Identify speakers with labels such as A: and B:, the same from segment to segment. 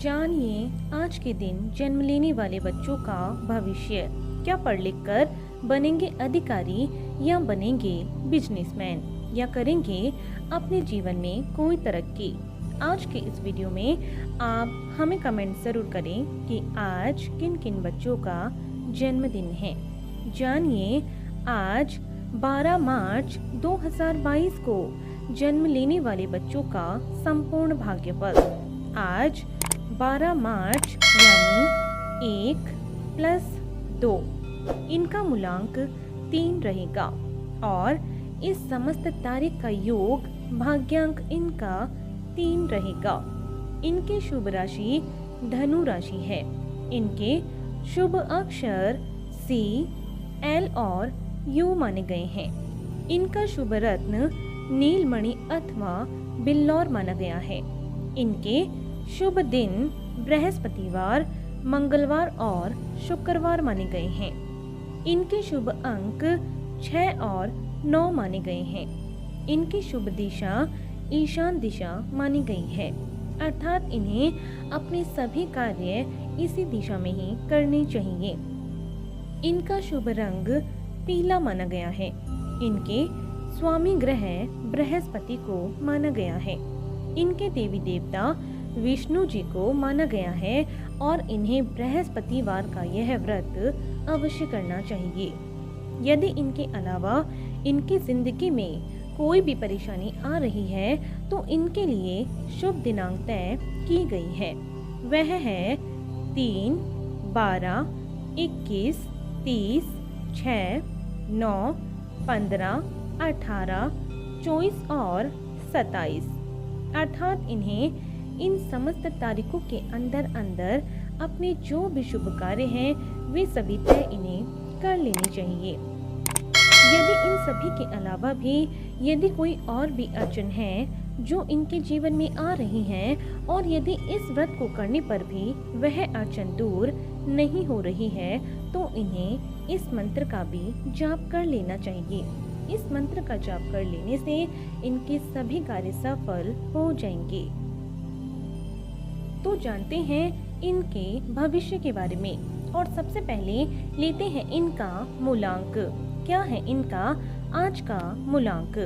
A: जानिए आज के दिन जन्म लेने वाले बच्चों का भविष्य। क्या पढ़ लिख कर बनेंगे अधिकारी या बनेंगे बिजनेसमैन या करेंगे अपने जीवन में कोई तरक्की। आज के इस वीडियो में आप हमें कमेंट जरूर करें कि आज किन किन बच्चों का जन्मदिन है। जानिए आज 12 मार्च 2022 को जन्म लेने वाले बच्चों का संपूर्ण भाग्यफल। आज 12 मार्च यानी 1 + 2 इनका मूलांक 3 रहेगा और इस समस्त तारीख का योग भाग्यांक इनका 3 रहेगा। इनके शुभ राशि धनु राशि है। इनके शुभ अक्षर C, L और U माने गए हैं। इनका शुभ रत्न नीलमणि अथवा बिल्लौर माना गया है। इनके शुभ दिन बृहस्पतिवार, मंगलवार और शुक्रवार माने गए हैं। इनके शुभ अंक 6 और 9 माने गए हैं। इनकी शुभ दिशा ईशान दिशा मानी गई है, अर्थात इन्हें अपने सभी कार्य इसी दिशा में ही करने चाहिए। इनका शुभ रंग पीला माना गया है। इनके स्वामी ग्रह बृहस्पति को माना गया है। इनके देवी देवता विष्णु जी को माना गया है और इन्हें बृहस्पतिवार का यह व्रत अवश्य करना चाहिए। यदि इनके अलावा इनकी जिंदगी में कोई भी परेशानी आ रही है तो इनके लिए शुभ दिनांक तय की गई है। वह है 3, 12, 21, 30, 6, 9, 15, 18, 24 और 27, अर्थात इन्हें इन समस्त तारीखों के अंदर अपने जो भी शुभ कार्य हैं वे सभी तय इन्हें कर लेने चाहिए। यदि इन सभी के अलावा भी यदि कोई और भी अड़चन है जो इनके जीवन में आ रही हैं और यदि इस व्रत को करने पर भी वह अड़चन दूर नहीं हो रही है तो इन्हें इस मंत्र का भी जाप कर लेना चाहिए। इस मंत्र का जाप कर लेने से इनके सभी कार्य सफल हो जाएंगे। तो जानते हैं इनके भविष्य के बारे में और सबसे पहले लेते हैं इनका मूलांक। क्या है इनका आज का मूलांक?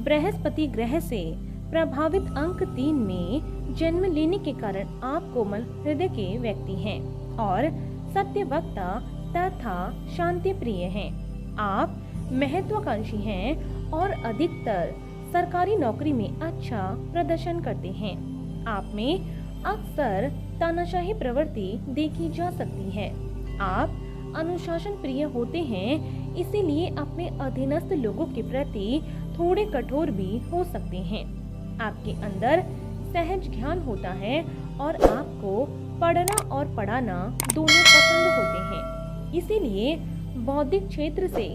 A: बृहस्पति ग्रह से प्रभावित अंक 3 में जन्म लेने के कारण आप कोमल हृदय के व्यक्ति हैं और सत्यवक्ता तथा शांति प्रिय हैं। आप महत्वाकांक्षी हैं और अधिकतर सरकारी नौकरी में अच्छा प्रदर्शन करते हैं। आप में अक्सर तानाशाही प्रवृत्ति देखी जा सकती है। आप अनुशासन प्रिय होते हैं, इसीलिए अपने अधीनस्थ लोगों के प्रति थोड़े कठोर भी हो सकते हैं। आपके अंदर सहज ज्ञान होता है और आपको पढ़ना और पढ़ाना दोनों पसंद होते हैं। इसीलिए बौद्धिक क्षेत्र से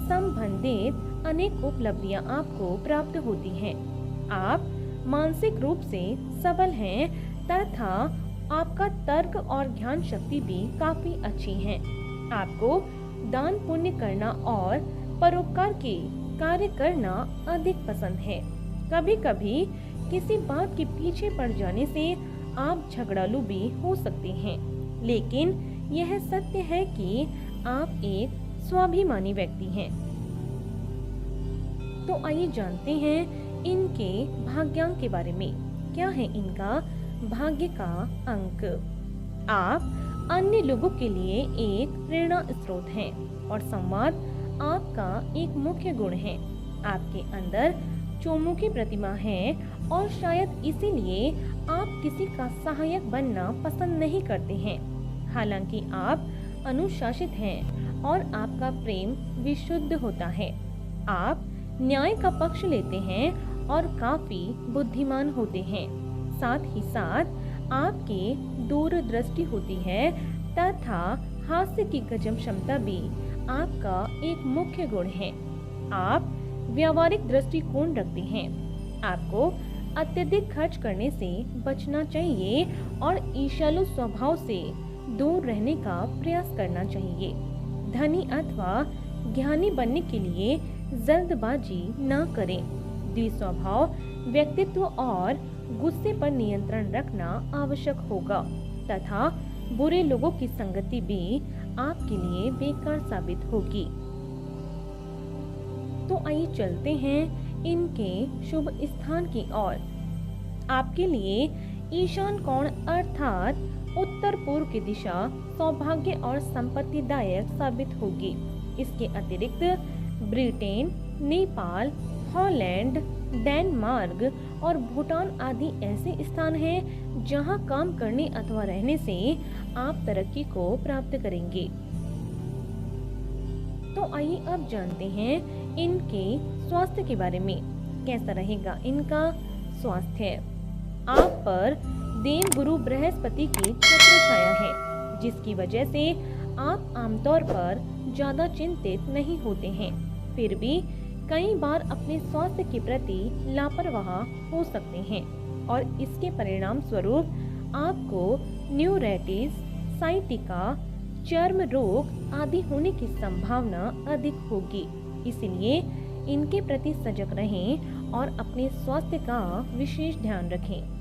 A: संबंधित अनेक उपलब्धियां आपको प्राप्त होती हैं। आप मानसिक रूप से सबल हैं तथा आपका तर्क और ज्ञान शक्ति भी काफी अच्छी है। आपको दान पुण्य करना और परोपकार के कार्य करना अधिक पसंद है। कभी कभी किसी बात के पीछे पड़ जाने से आप झगड़ालू भी हो सकते हैं, लेकिन यह सत्य है कि आप एक स्वाभिमानी व्यक्ति हैं। तो आइए जानते हैं इनके भाग्यांक के बारे में। क्या है इनका भाग्य का अंक? आप अन्य लोगों के लिए एक प्रेरणा स्रोत हैं और संवाद आपका एक मुख्य गुण है। आपके अंदर चौमुखी प्रतिमा है और शायद इसीलिए आप किसी का सहायक बनना पसंद नहीं करते हैं। हालांकि आप अनुशासित हैं और आपका प्रेम विशुद्ध होता है। आप न्याय का पक्ष लेते हैं और काफी बुद्धिमान होते हैं। साथ ही साथ आपकी दूरदृष्टि होती है तथा हास्य की गजब क्षमता भी आपका एक मुख्य गुण है। आप व्यावहारिक दृष्टिकोण रखते हैं। आपको अत्यधिक खर्च करने से बचना चाहिए और ईर्ष्यालु स्वभाव से दूर रहने का प्रयास करना चाहिए। धनी अथवा ज्ञानी बनने के लिए जल्दबाजी न करें। द्विस्वभाव व्यक्तित्व और गुस्से पर नियंत्रण रखना आवश्यक होगा तथा बुरे लोगों की संगति भी आपके लिए बेकार साबित होगी। तो आइए चलते हैं इनके शुभ स्थान की ओर। आपके लिए ईशान कोण अर्थात उत्तर पूर्व की दिशा सौभाग्य और संपत्तिदायक साबित होगी। इसके अतिरिक्त ब्रिटेन, नेपाल, हॉलैंड, डेनमार्क और भूटान आदि ऐसे स्थान हैं जहां काम करने अथवा रहने से आप तरक्की को प्राप्त करेंगे। तो आइए अब जानते हैं इनके स्वास्थ्य के बारे में। कैसा रहेगा इनका स्वास्थ्य? आप पर देव गुरु बृहस्पति की छत्र छाया है, जिसकी वजह से आप आमतौर पर ज्यादा चिंतित नहीं होते हैं। फिर भी कई बार अपने स्वास्थ्य के प्रति लापरवाह हो सकते हैं और इसके परिणाम स्वरूप आपको न्यूराइटिस, साइटिका, चर्म रोग आदि होने की संभावना अधिक होगी। इसलिए इनके प्रति सजग रहें और अपने स्वास्थ्य का विशेष ध्यान रखें।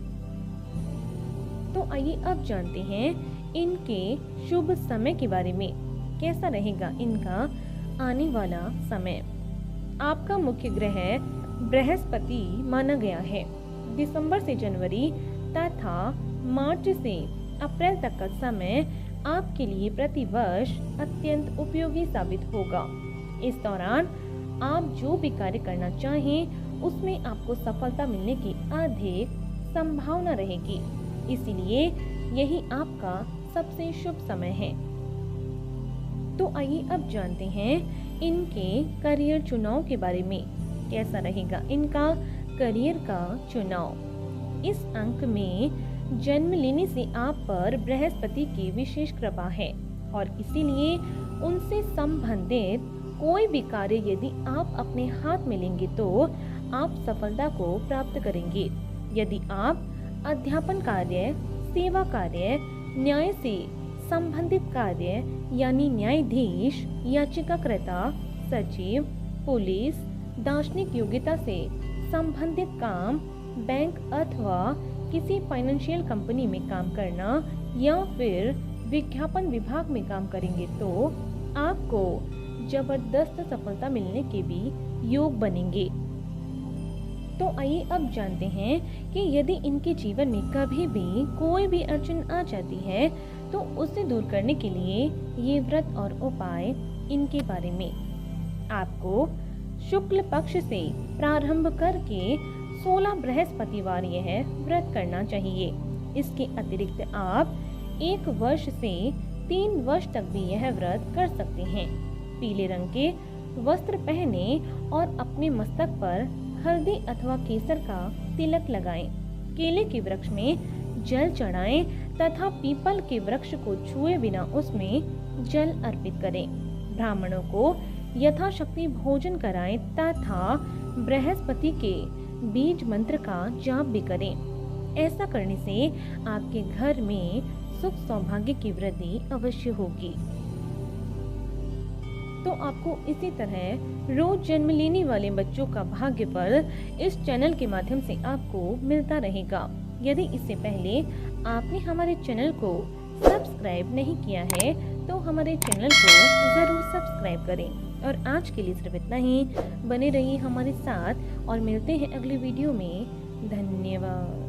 A: तो आइए अब जानते हैं इनके शुभ समय के बारे में। कैसा रहेगा इनका आने वाला समय? आपका मुख्य ग्रह बृहस्पति माना गया है। दिसंबर से जनवरी तथा मार्च से अप्रैल तक का समय आपके लिए प्रतिवर्ष अत्यंत उपयोगी साबित होगा। इस दौरान आप जो भी कार्य करना चाहें उसमें आपको सफलता मिलने की अधिक संभावना रहेगी। इसीलिए यही आपका सबसे शुभ समय है। तो आइए अब जानते हैं इनके करियर चुनाव के बारे में। कैसा रहेगा इनका करियर का चुनाव? इस अंक में जन्म लेने से आप पर बृहस्पति की विशेष कृपा है और इसीलिए उनसे संबंधित कोई भी कार्य यदि आप अपने हाथ में लेंगे तो आप सफलता को प्राप्त करेंगे। यदि आप अध्यापन कार्य, सेवा कार्य, न्याय से संबंधित कार्य यानी न्यायाधीश, याचिकाकर्ता, सचिव, पुलिस, दार्शनिक योग्यता से संबंधित काम, बैंक अथवा किसी फाइनेंशियल कंपनी में काम करना या फिर विज्ञापन विभाग में काम करेंगे तो आपको जबरदस्त सफलता मिलने के भी योग बनेंगे। तो आइए अब जानते हैं कि यदि इनके जीवन में कभी भी कोई भी अड़चन आ जाती है तो उसे दूर करने के लिए ये व्रत और उपाय इनके बारे में। आपको शुक्ल पक्ष से प्रारंभ करके 16 बृहस्पतिवार यह व्रत करना चाहिए। इसके अतिरिक्त आप 1 वर्ष से 3 वर्ष तक भी यह व्रत कर सकते हैं। पीले रंग के वस्त्र पहने और अपने मस्तक पर हल्दी अथवा केसर का तिलक लगाएं। केले के वृक्ष में जल चढ़ाएं तथा पीपल के वृक्ष को छुए बिना उसमें जल अर्पित करें। ब्राह्मणों को यथाशक्ति भोजन कराएं तथा बृहस्पति के बीज मंत्र का जाप भी करें। ऐसा करने से आपके घर में सुख सौभाग्य की वृद्धि अवश्य होगी। तो आपको इसी तरह रोज जन्म लेने वाले बच्चों का भाग्यफल इस चैनल के माध्यम से आपको मिलता रहेगा। यदि इससे पहले आपने हमारे चैनल को सब्सक्राइब नहीं किया है तो हमारे चैनल को जरूर सब्सक्राइब करें। और आज के लिए सिर्फ इतना ही। बने रहिए हमारे साथ और मिलते हैं अगले वीडियो में। धन्यवाद।